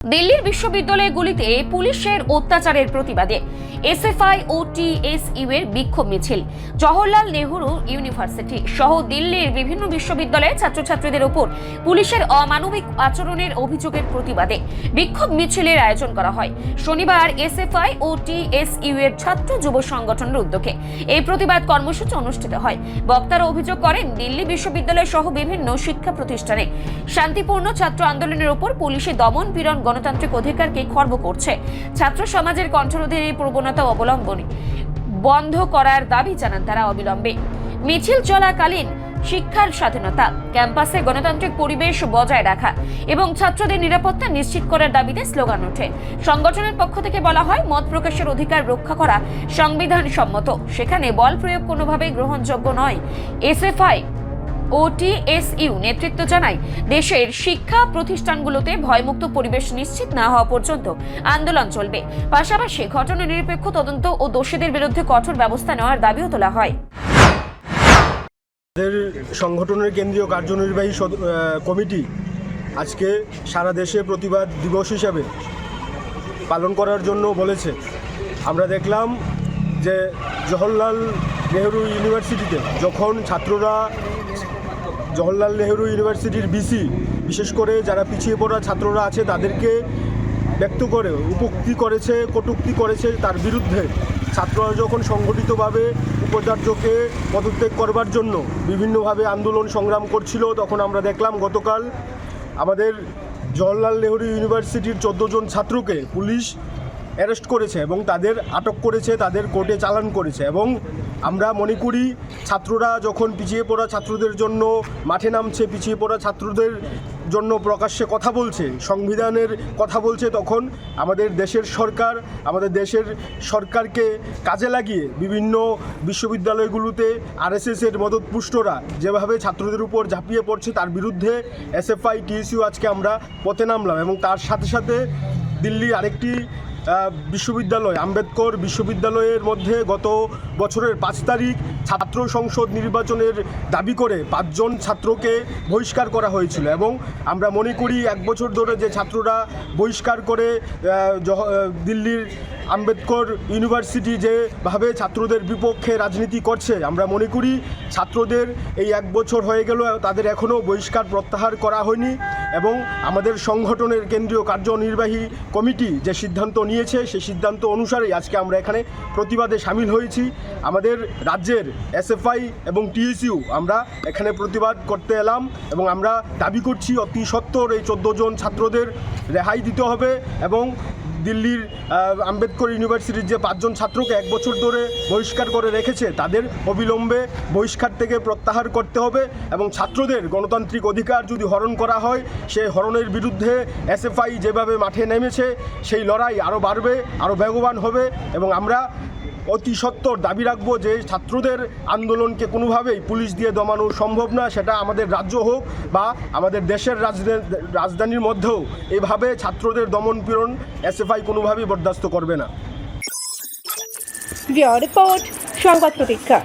দিল্লির বিশ্ববিদ্যালয়গুলিতে পুলিশের অত্যাচারের প্রতিবাদে এসএফআই ও টিএসইউ এর বিক্ষোভ মিছিল জওহরলাল নেহরু ইউনিভার্সিটি সহ দিল্লির বিভিন্ন বিশ্ববিদ্যালয়ে ছাত্রছাত্রীদের উপর পুলিশের অমানবিক আচরণের অভিযোগের প্রতিবাদে বিক্ষোভ মিছিলের আয়োজন করা হয়। শনিবার এসএফআই ও টিএসইউ এর ছাত্র যুব সংগঠনের উদ্যোগে এই প্রতিবাদ কর্মসূচি অনুষ্ঠিত হয়। বক্তারা অভিযোগ করেন, দিল্লি বিশ্ববিদ্যালয় সহ বিভিন্ন শিক্ষা প্রতিষ্ঠানে শান্তিপূর্ণ ছাত্র আন্দোলনের উপর পুলিশের দমন পীড়ন গণতান্ত্রিক অধিকারকে খর্ব করছে। ছাত্র সমাজের কণ্ঠরোধের এই প্রবণতা অবলম্বনে বন্ধ করার দাবি জানান তারা। অবিলম্বে মিছিল চলাকালীন শিক্ষার স্বাধীনতা, ক্যাম্পাসে গণতান্ত্রিক পরিবেশ বজায় রাখা এবং ছাত্রদের নিরাপত্তা নিশ্চিত করার দাবিতে স্লোগান ওঠে। সংগঠনের পক্ষ থেকে বলা হয়, মত প্রকাশের অধিকার রক্ষা করা সংবিধান সম্মত, সেখানে বল প্রয়োগ কোনোভাবেই গ্রহণযোগ্য নয়। এসএফআই ও টিএসইউ নেতৃত্ব জানায়, দেশের শিক্ষা প্রতিষ্ঠানগুলোতে ভয়মুক্ত পরিবেশ নিশ্চিত না হওয়া পর্যন্ত আন্দোলন চলবে। পাশাপাশি ঘটনা নিরপেক্ষ তদন্ত ও দোষীদের বিরুদ্ধে কঠোর ব্যবস্থা নেওয়ার দাবিও তোলা হয়। সংগঠনের কেন্দ্রীয় কার্যনির্বাহী কমিটি আজকে সারা দেশে প্রতিবাদ দিবস হিসাবে পালন করার জন্য বলেছে। আমরা দেখলাম যে জওহরলাল নেহরু ইউনিভার্সিটিতে যখন ছাত্ররা জওহরলাল নেহরু ইউনিভার্সিটির ভিসি, বিশেষ করে যারা পিছিয়ে পড়া ছাত্ররা আছে তাদেরকে ব্যক্ত করে উপোক্তি করেছে, কটূক্তি করেছে, তার বিরুদ্ধে ছাত্ররা যখন সংগঠিতভাবে উপাচার্যকে পদত্যাগ করবার জন্য বিভিন্নভাবে আন্দোলন সংগ্রাম করছিল, তখন আমরা দেখলাম গতকাল আমাদের জওহরলাল নেহরু ইউনিভার্সিটির 14 জন ছাত্রকে পুলিশ অ্যারেস্ট করেছে এবং তাদের আটক করেছে, তাদের কোর্টে চালান করেছে। এবং আমরা মনে করি, ছাত্ররা যখন পিছিয়ে পড়া ছাত্রদের জন্য মাঠে নামছে, পিছিয়ে পড়া ছাত্রদের জন্য প্রকাশ্যে কথা বলছে, সংবিধানের কথা বলছে, তখন আমাদের দেশের সরকারকে কাজে লাগিয়ে বিভিন্ন বিশ্ববিদ্যালয়গুলোতে আরএসএসের মদতপুষ্টরা যেভাবে ছাত্রদের উপর ঝাঁপিয়ে পড়ছে, তার বিরুদ্ধে এসএফআই টিএসইউ আজকে আমরা পথে নামলাম। এবং তার সাথে সাথে দিল্লির আরেকটি বিশ্ববিদ্যালয়, আম্বেদকর বিশ্ববিদ্যালয়ের মধ্যে গত বছরের 5 তারিখ ছাত্র সংসদ নির্বাচনের দাবি করে 5 জন ছাত্রকে বহিষ্কার করা হয়েছিল। এবং আমরা মনে করি 1 বছর ধরে যে ছাত্ররা বহিষ্কার করে দিল্লির আম্বেদকর ইউনিভার্সিটি যেভাবে ছাত্রদের বিপক্ষে রাজনীতি করছে, আমরা মনে করি ছাত্রদের এই 1 বছর হয়ে গেল, তাদের এখনও বহিষ্কার প্রত্যাহার করা হয়নি। এবং আমাদের সংগঠনের কেন্দ্রীয় কার্যনির্বাহী কমিটি যে সিদ্ধান্ত নিয়েছে, সেই সিদ্ধান্ত অনুসারেই আজকে আমরা এখানে প্রতিবাদে সামিল হয়েছি। আমাদের রাজ্যের এসএফআই এবং টিএসইউ আমরা এখানে প্রতিবাদ করতে এলাম এবং আমরা দাবি করছি অতি সত্বর এই 14 জন ছাত্রদের রেহাই দিতে হবে এবং দিল্লির আম্বেদকর ইউনিভার্সিটির যে 5 জন ছাত্রকে 1 বছর ধরে বহিষ্কার করে রেখেছে, তাদের অবিলম্বে বহিষ্কার থেকে প্রত্যাহার করতে হবে। এবং ছাত্রদের গণতান্ত্রিক অধিকার যদি হরণ করা হয়, সেই হরণের বিরুদ্ধে এসএফআই যেভাবে মাঠে নেমেছে, সেই লড়াই আরও বাড়বে, আরও বেগবান হবে। এবং আমরা অতি সত্বর দাবি রাখবো যে ছাত্রদের আন্দোলনকে কোনোভাবেই পুলিশ দিয়ে দমানো সম্ভব না, সেটা আমাদের রাজ্য হোক বা আমাদের দেশের রাজধানীর মধ্যেও এইভাবে ছাত্রদের দমন পীড়ন এসএফআই কোনোভাবেই বরদাস্ত করবে না। রিপোর্ট সংবাদ প্রতীক্ষা।